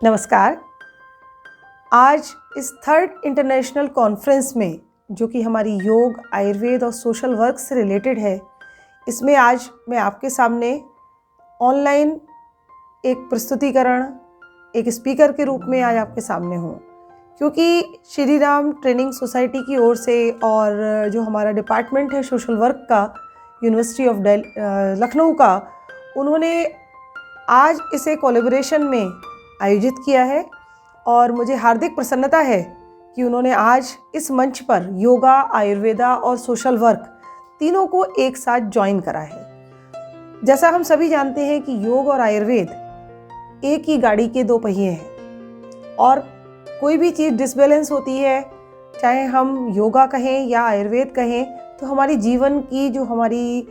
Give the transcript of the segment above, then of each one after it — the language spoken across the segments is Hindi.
नमस्कार। आज इस थर्ड इंटरनेशनल कॉन्फ्रेंस में जो कि हमारी योग, आयुर्वेद और सोशल वर्क से रिलेटेड है, इसमें आज मैं आपके सामने ऑनलाइन एक प्रस्तुतिकरण, एक स्पीकर के रूप में आज आपके सामने हूँ। क्योंकि श्री राम ट्रेनिंग सोसाइटी की ओर से और जो हमारा डिपार्टमेंट है सोशल वर्क का, यूनिवर्सिटी ऑफ लखनऊ का, उन्होंने आज इसे कोलैबोरेशन में आयोजित किया है और मुझे हार्दिक प्रसन्नता है कि उन्होंने आज इस मंच पर योगा, आयुर्वेदा और सोशल वर्क तीनों को एक साथ ज्वाइन करा है। जैसा हम सभी जानते हैं कि योग और आयुर्वेद एक ही गाड़ी के दो पहिए हैं और कोई भी चीज़ डिसबैलेंस होती है, चाहे हम योगा कहें या आयुर्वेद कहें, तो हमारी जीवन की जो हमारी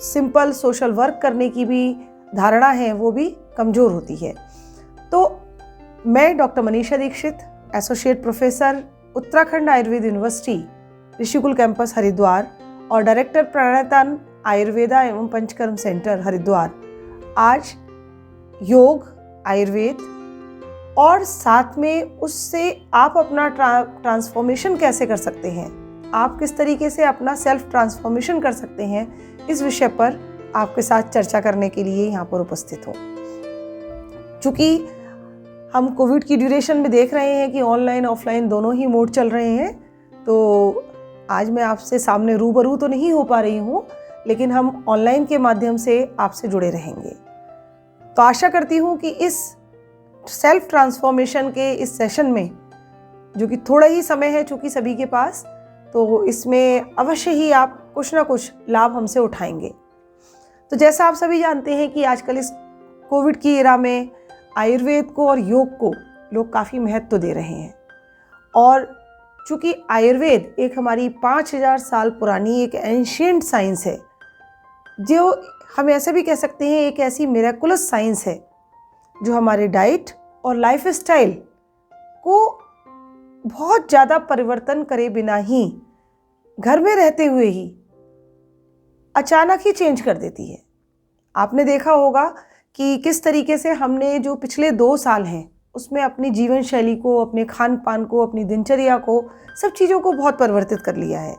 सिंपल सोशल वर्क करने की भी धारणा है वो भी कमज़ोर होती है। तो मैं doctor Manisha Dixit, associate professor, Uttarakhand Ayurveda university, Rishikul campus Haridwar और डायरेक्टर प्राणायाम आयुर्वेदा एवं पंचकर्म सेंटर हरिद्वार, आज योग, आयुर्वेद और साथ में उससे आप अपना ट्रांसफॉर्मेशन कैसे कर सकते हैं, आप किस तरीके से अपना सेल्फ ट्रांसफॉर्मेशन कर सकते हैं, इस विषय पर आपके साथ चर्चा करने के लिए यहाँ पर उपस्थित हूँ। चूँकि हम कोविड की ड्यूरेशन में देख रहे हैं कि ऑनलाइन ऑफलाइन दोनों ही मोड चल रहे हैं, तो आज मैं आपसे सामने रूबरू तो नहीं हो पा रही हूँ, लेकिन हम ऑनलाइन के माध्यम से आपसे जुड़े रहेंगे। तो आशा करती हूँ कि इस सेल्फ ट्रांसफॉर्मेशन के इस सेशन में, जो कि थोड़ा ही समय है चूँकि सभी के पास, तो इसमें अवश्य ही आप कुछ ना कुछ लाभ हमसे उठाएंगे। तो जैसा आप सभी जानते हैं कि आजकल इस कोविड की एरा में आयुर्वेद को और योग को लोग काफ़ी महत्व दे रहे हैं। और चूँकि आयुर्वेद एक हमारी 5000 साल पुरानी एक एंशिएंट साइंस है, जो हम ऐसे भी कह सकते हैं एक ऐसी मिरेकुलस साइंस है जो हमारे डाइट और लाइफ स्टाइल को बहुत ज़्यादा परिवर्तन करे बिना ही, घर में रहते हुए ही अचानक ही चेंज कर देती है। आपने देखा होगा कि किस तरीके से हमने जो पिछले 2 साल हैं उसमें अपनी जीवन शैली को, अपने खान पान को, अपनी दिनचर्या को, सब चीज़ों को बहुत परिवर्तित कर लिया है।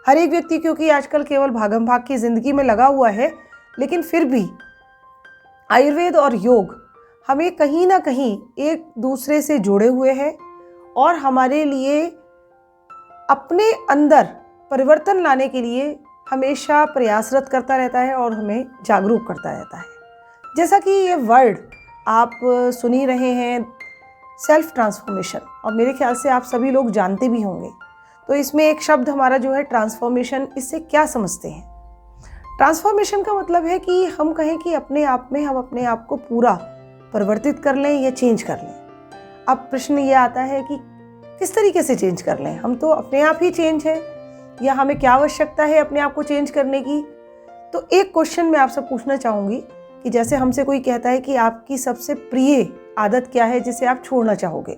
हर एक व्यक्ति क्योंकि आजकल केवल भागम भाग की ज़िंदगी में लगा हुआ है, लेकिन फिर भी आयुर्वेद और योग हमें कहीं ना कहीं एक दूसरे से जुड़े हुए हैं और हमारे लिए अपने अंदर परिवर्तन लाने के लिए हमेशा प्रयासरत करता रहता है और हमें जागरूक करता रहता है। जैसा कि ये वर्ड आप सुन ही रहे हैं, सेल्फ ट्रांसफॉर्मेशन, और मेरे ख्याल से आप सभी लोग जानते भी होंगे। तो इसमें एक शब्द हमारा जो है ट्रांसफॉर्मेशन, इससे क्या समझते हैं? ट्रांसफॉर्मेशन का मतलब है कि हम कहें कि अपने आप में हम अपने आप को पूरा परिवर्तित कर लें या चेंज कर लें। अब प्रश्न ये आता है कि किस तरीके से चेंज कर लें? हम तो अपने आप ही चेंज है, या हमें क्या आवश्यकता है अपने आप को चेंज करने की? तो एक क्वेश्चन मैं आपसे पूछना चाहूँगी कि जैसे हमसे कोई कहता है कि आपकी सबसे प्रिय आदत क्या है जिसे आप छोड़ना चाहोगे,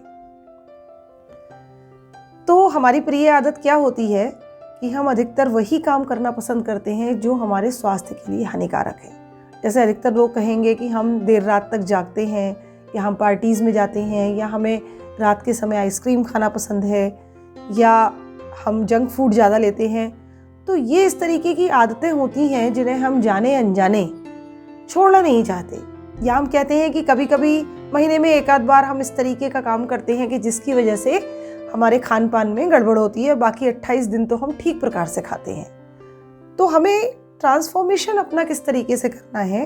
तो हमारी प्रिय आदत क्या होती है कि हम अधिकतर वही काम करना पसंद करते हैं जो हमारे स्वास्थ्य के लिए हानिकारक है। जैसे अधिकतर लोग कहेंगे कि हम देर रात तक जागते हैं, या हम पार्टीज़ में जाते हैं, या हमें रात के समय आइसक्रीम खाना पसंद है, या हम जंक फूड ज़्यादा लेते हैं। तो ये इस तरीके की आदतें होती हैं जिन्हें हम जाने अनजाने छोड़ना नहीं चाहते, या हम कहते हैं कि कभी कभी महीने में एक आध बार हम इस तरीके का काम करते हैं कि जिसकी वजह से हमारे खान पान में गड़बड़ होती है, बाकी 28 दिन तो हम ठीक प्रकार से खाते हैं। तो हमें ट्रांसफॉर्मेशन अपना किस तरीके से करना है,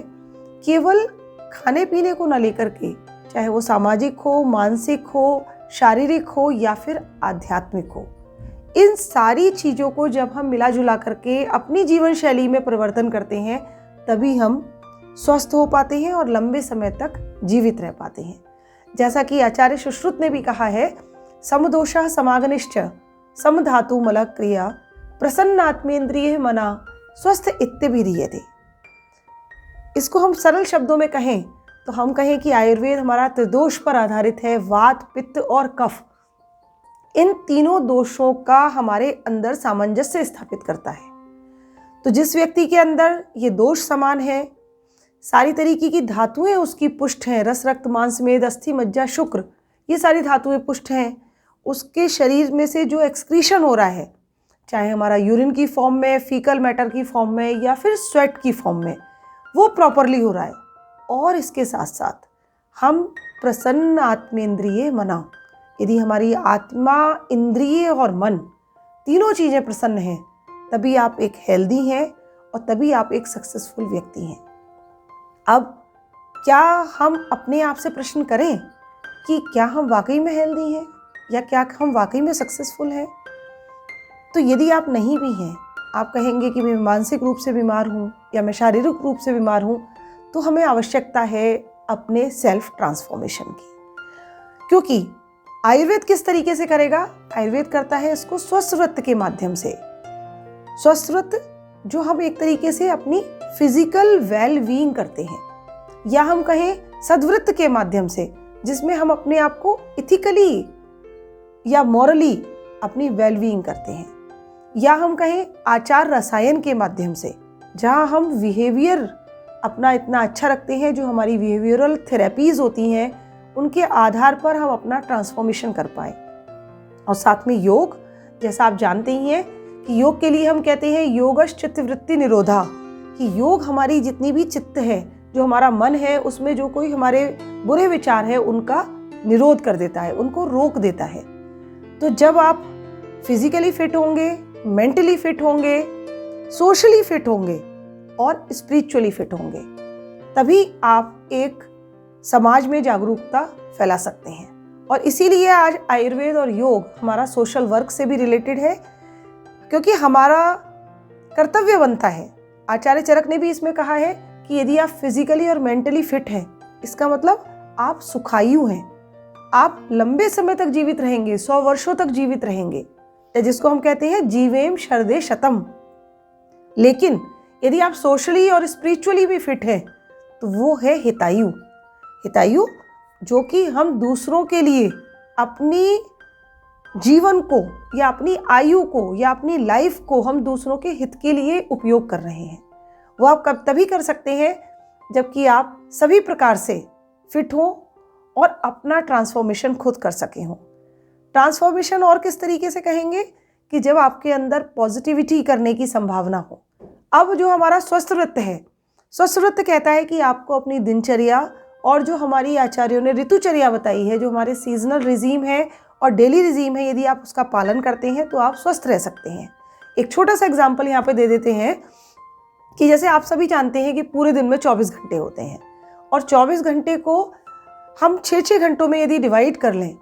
केवल खाने पीने को ना लेकर के, चाहे वो सामाजिक हो, मानसिक हो, शारीरिक हो या फिर आध्यात्मिक हो, इन सारी चीज़ों को जब हम मिला जुला करके अपनी जीवन शैली में परिवर्तन करते हैं, तभी हम स्वस्थ हो पाते हैं और लंबे समय तक जीवित रह पाते हैं। जैसा कि आचार्य सुश्रुत ने भी कहा है, समदोषः समागनिश्च समधातु मल क्रिया प्रसन्नात्मेन्द्रिय मना स्वस्थ इत्यभिधीयते। इसको हम सरल शब्दों में कहें तो हम कहें कि आयुर्वेद हमारा त्रिदोष पर आधारित है, वात, पित्त और कफ। इन तीनों दोषों का हमारे अंदर सामंजस्य स्थापित करता है। तो जिस व्यक्ति के अंदर ये दोष समान है, सारी तरीके की धातुएं उसकी पुष्ट हैं, रस रक्त मांस मेद अस्थि मज्जा शुक्र, ये सारी धातुएं पुष्ट हैं। उसके शरीर में से जो एक्सक्रीशन हो रहा है, चाहे हमारा यूरिन की फॉर्म में, फीकल मैटर की फॉर्म में या फिर स्वेट की फॉर्म में, वो प्रॉपरली हो रहा है। और इसके साथ साथ हम प्रसन्न आत्मेंद्रिय मना, यदि हमारी आत्मा, इंद्रिय और मन तीनों चीज़ें प्रसन्न हैं, तभी आप एक हेल्दी हैं और तभी आप एक सक्सेसफुल व्यक्ति हैं। अब क्या हम अपने आप से प्रश्न करें कि क्या हम वाकई में हेल्दी हैं या क्या हम वाकई में सक्सेसफुल हैं? तो यदि आप नहीं भी हैं, आप कहेंगे कि मैं मानसिक रूप से बीमार हूँ या मैं शारीरिक रूप से बीमार हूँ, तो हमें आवश्यकता है अपने सेल्फ ट्रांसफॉर्मेशन की। क्योंकि आयुर्वेद किस तरीके से करेगा? आयुर्वेद करता है इसको स्वस्थ के माध्यम से। स्वस्थ जो हम एक तरीके से अपनी फिजिकल वेल बीइंग करते हैं, या हम कहें सद्वृत्त के माध्यम से, जिसमें हम अपने आप को इथिकली या मॉरली अपनी वेल बीइंग करते हैं, या हम कहें आचार रसायन के माध्यम से, जहां हम बिहेवियर अपना इतना अच्छा रखते हैं, जो हमारी बिहेवियरल थेरेपीज होती हैं उनके आधार पर हम अपना ट्रांसफॉर्मेशन कर पाए। और साथ में योग, जैसा आप जानते ही हैं कि योग के लिए हम कहते हैं योगश चित्त वृत्ति निरोधा, कि योग हमारी जितनी भी चित्त है, जो हमारा मन है, उसमें जो कोई हमारे बुरे विचार है उनका निरोध कर देता है, उनको रोक देता है। तो जब आप फिजिकली फिट होंगे, मेंटली फिट होंगे, सोशली फिट होंगे और स्पिरिचुअली फिट होंगे, तभी आप एक समाज में जागरूकता फैला सकते हैं। और इसीलिए आज आयुर्वेद और योग हमारा सोशल वर्क से भी रिलेटेड है, क्योंकि हमारा कर्तव्य बनता है। आचार्य चरक ने भी इसमें कहा है कि यदि आप फिजिकली और मेंटली फिट हैं, इसका मतलब आप सुखायु हैं, आप लंबे समय तक जीवित रहेंगे, 100 वर्षों तक जीवित रहेंगे, जिसको हम कहते हैं जीवेम शरदे शतम। लेकिन यदि आप सोशली और स्पिरिचुअली भी फिट हैं, तो वो है हितायु। हितायु जो कि हम दूसरों के लिए अपनी जीवन को या अपनी आयु को या अपनी लाइफ को हम दूसरों के हित के लिए उपयोग कर रहे हैं। वो आप कब तभी कर सकते हैं जबकि आप सभी प्रकार से फिट हों और अपना ट्रांसफॉर्मेशन खुद कर सके हों। ट्रांसफॉर्मेशन और किस तरीके से कहेंगे कि जब आपके अंदर पॉजिटिविटी करने की संभावना हो। अब जो हमारा स्वस्थ वृत्त है, स्वस्थ वृत्त कहता है कि आपको अपनी दिनचर्या और जो हमारी आचार्यों ने ऋतुचर्या बताई है, जो हमारे सीजनल रिजीम है और डेली रिजीम है, यदि आप उसका पालन करते हैं तो आप स्वस्थ रह सकते हैं। एक छोटा सा एग्जाम्पल यहाँ पे दे देते हैं कि जैसे आप सभी जानते हैं कि पूरे दिन में 24 घंटे होते हैं, और 24 घंटे को हम 6-6 घंटों में यदि डिवाइड कर लें,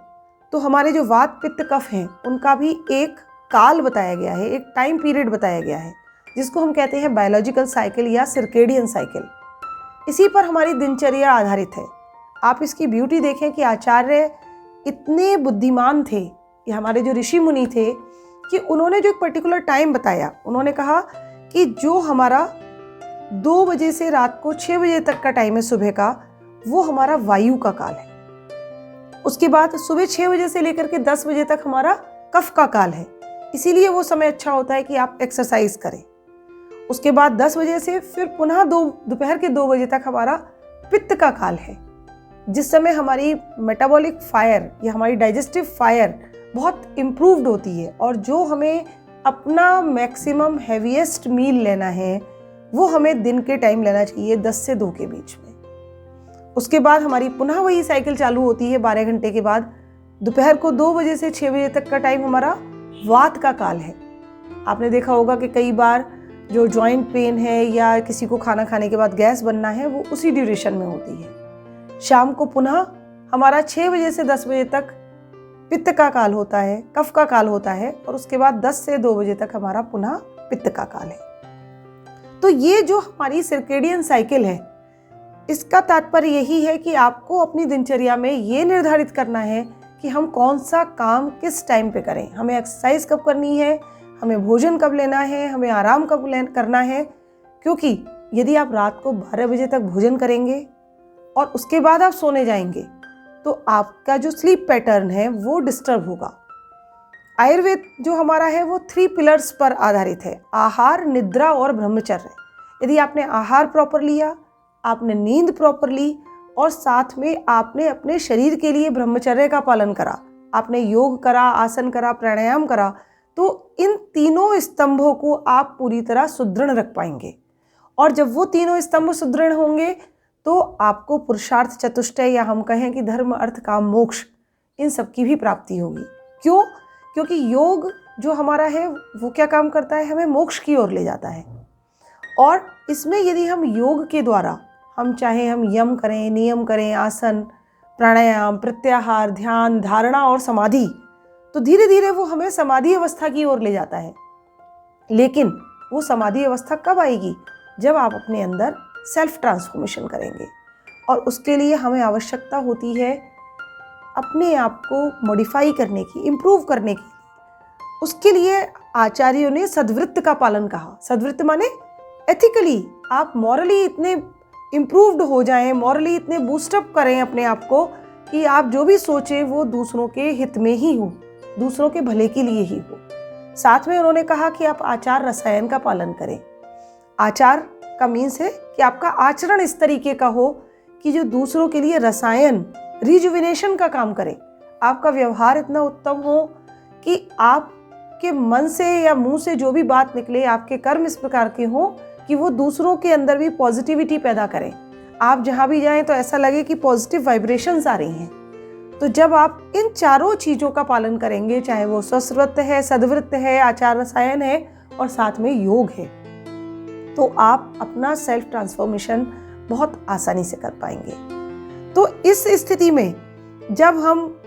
तो हमारे जो वात पित्त कफ हैं उनका भी एक काल बताया गया है, एक टाइम पीरियड बताया गया है, जिसको हम कहते हैं बायोलॉजिकल साइकिल या सर्केडियन साइकिल। इसी पर हमारी दिनचर्या आधारित है। आप इसकी ब्यूटी देखें कि आचार्य इतने बुद्धिमान थे, ये हमारे जो ऋषि मुनि थे, कि उन्होंने जो एक पर्टिकुलर टाइम बताया, उन्होंने कहा कि जो हमारा 2 बजे से रात को 6 बजे तक का टाइम है सुबह का, वो हमारा वायु का काल है। उसके बाद सुबह 6 बजे से लेकर के 10 बजे तक हमारा कफ का काल है, इसीलिए वो समय अच्छा होता है कि आप एक्सरसाइज करें। उसके बाद 10 बजे से फिर पुनः दोपहर के 2 बजे तक हमारा पित्त का काल है, जिस समय हमारी मेटाबॉलिक फायर या हमारी डाइजेस्टिव फायर बहुत इम्प्रूव्ड होती है, और जो हमें अपना मैक्सिमम हैवीएस्ट मील लेना है वो हमें दिन के टाइम लेना चाहिए 10 से 2 के बीच में। उसके बाद हमारी पुनः वही साइकिल चालू होती है 12 घंटे के बाद। दोपहर को 2 बजे से 6 बजे तक का टाइम हमारा वात का काल है। आपने देखा होगा कि कई बार जो जॉइंट पेन है या किसी को खाना खाने के बाद गैस बनना है, वो उसी ड्यूरेशन में होती है। शाम को पुनः हमारा 6 बजे से 10 बजे तक पित्त का काल होता है, कफ का काल होता है, और उसके बाद 10 से 2 बजे तक हमारा पुनः पित्त का काल है। तो ये जो हमारी सर्केडियन साइकिल है, इसका तात्पर्य यही है कि आपको अपनी दिनचर्या में ये निर्धारित करना है कि हम कौन सा काम किस टाइम पे करें, हमें एक्सरसाइज कब करनी है, हमें भोजन कब लेना है, हमें आराम कब करना है। क्योंकि यदि आप रात को 12 बजे तक भोजन करेंगे और उसके बाद आप सोने जाएंगे, तो आपका जो स्लीप पैटर्न है वो डिस्टर्ब होगा। आयुर्वेद जो हमारा है वो 3 पिलर्स पर आधारित है, आहार, निद्रा और ब्रह्मचर्य। यदि आपने आहार प्रॉपर लिया, आपने नींद प्रॉपर ली और साथ में आपने अपने शरीर के लिए ब्रह्मचर्य का पालन करा, आपने योग करा, आसन करा, प्राणायाम करा, तो इन तीनों स्तंभों को आप पूरी तरह सुदृढ़ रख पाएंगे। और जब वो तीनों स्तंभ सुदृढ़ होंगे तो आपको पुरुषार्थ चतुष्टय, या हम कहें कि धर्म अर्थ काम मोक्ष, इन सब की भी प्राप्ति होगी। क्यों? क्योंकि योग जो हमारा है वो क्या काम करता है, हमें मोक्ष की ओर ले जाता है। और इसमें यदि हम योग के द्वारा हम चाहे हम यम करें, नियम करें, आसन, प्राणायाम, प्रत्याहार, ध्यान, धारणा और समाधि, तो धीरे धीरे वो हमें समाधि अवस्था की ओर ले जाता है। लेकिन वो समाधि अवस्था कब आएगी? जब आप अपने अंदर सेल्फ ट्रांसफॉर्मेशन करेंगे। और उसके लिए हमें आवश्यकता होती है अपने आप को मॉडिफाई करने की, इम्प्रूव करने की। उसके लिए आचार्यों ने सद्वृत्त का पालन कहा। सद्वृत्त माने एथिकली आप मॉरली इतने इम्प्रूव्ड हो जाएं, मॉरली इतने बूस्टअप करें अपने आप को कि आप जो भी सोचें वो दूसरों के हित में ही हो, दूसरों के भले के लिए ही हो। साथ में उन्होंने कहा कि आप आचार रसायन का पालन करें। आचार का मीन्स है कि आपका आचरण इस तरीके का हो कि जो दूसरों के लिए रसायन, रिजुविनेशन का काम करे। आपका व्यवहार इतना उत्तम हो कि आपके मन से या मुंह से जो भी बात निकले, आपके कर्म इस प्रकार के हों कि वो दूसरों के अंदर भी पॉजिटिविटी पैदा करें। आप जहाँ भी जाएं तो ऐसा लगे कि पॉजिटिव वाइब्रेशंस आ रही हैं। तो जब आप इन चारों चीज़ों का पालन करेंगे, चाहे वो स्वस्वृत्त है, सद्वृत्त है, आचार रसायन है और साथ में योग है, तो आप अपना सेल्फ ट्रांसफॉर्मेशन बहुत आसानी से कर पाएंगे। तो इस स्थिति में जब हम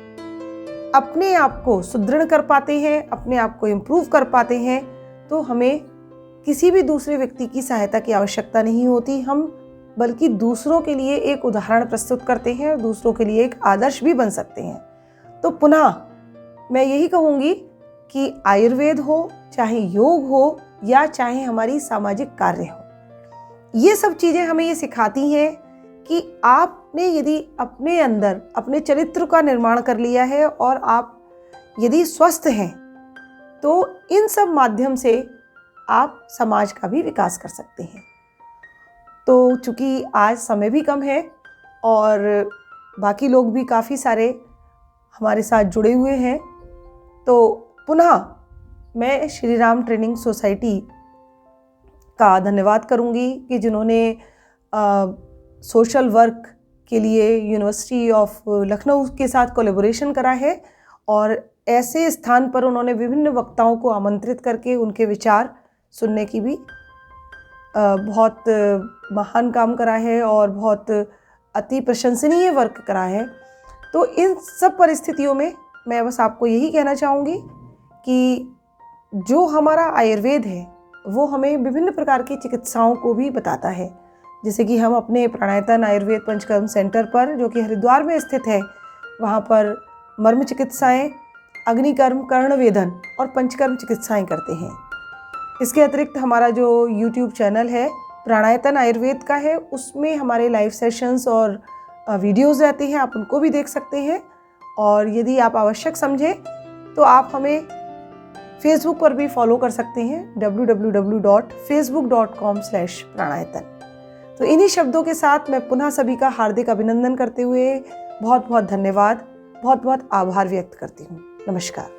अपने आप को सुदृढ़ कर पाते हैं, अपने आप को इम्प्रूव कर पाते हैं, तो हमें किसी भी दूसरे व्यक्ति की सहायता की आवश्यकता नहीं होती। हम बल्कि दूसरों के लिए एक उदाहरण प्रस्तुत करते हैं और दूसरों के लिए एक आदर्श भी बन सकते हैं। तो पुनः मैं यही कहूँगी कि आयुर्वेद हो, चाहे योग हो, या चाहे हमारी सामाजिक कार्य हो, ये सब चीज़ें हमें ये सिखाती हैं कि आपने यदि अपने अंदर अपने चरित्र का निर्माण कर लिया है और आप यदि स्वस्थ हैं, तो इन सब माध्यम से आप समाज का भी विकास कर सकते हैं। तो चूँकि आज समय भी कम है और बाकी लोग भी काफ़ी सारे हमारे साथ जुड़े हुए हैं, तो पुनः मैं श्री राम ट्रेनिंग सोसाइटी का धन्यवाद करूंगी कि जिन्होंने सोशल वर्क के लिए यूनिवर्सिटी ऑफ लखनऊ के साथ कोलैबोरेशन करा है और ऐसे स्थान पर उन्होंने विभिन्न वक्ताओं को आमंत्रित करके उनके विचार सुनने की भी बहुत महान काम करा है और बहुत अति प्रशंसनीय वर्क करा है। तो इन सब परिस्थितियों में मैं बस आपको यही कहना चाहूँगी कि जो हमारा आयुर्वेद है वो हमें विभिन्न प्रकार की चिकित्साओं को भी बताता है। जैसे कि हम अपने प्राणायतन आयुर्वेद पंचकर्म सेंटर पर, जो कि हरिद्वार में स्थित है, वहाँ पर मर्म चिकित्साएँ, अग्निकर्म, कर्णवेधन और पंचकर्म चिकित्साएँ करते हैं। इसके अतिरिक्त हमारा जो YouTube चैनल है प्राणायतन आयुर्वेद का है, उसमें हमारे लाइव सेशंस और वीडियोज़ रहते हैं, आप उनको भी देख सकते हैं। और यदि आप आवश्यक समझें तो आप हमें फेसबुक पर भी फॉलो कर सकते हैं, www.facebook.com/प्राणायतन। तो इन्हीं शब्दों के साथ मैं पुनः सभी का हार्दिक अभिनंदन करते हुए बहुत बहुत धन्यवाद, बहुत बहुत आभार व्यक्त करती हूँ। नमस्कार।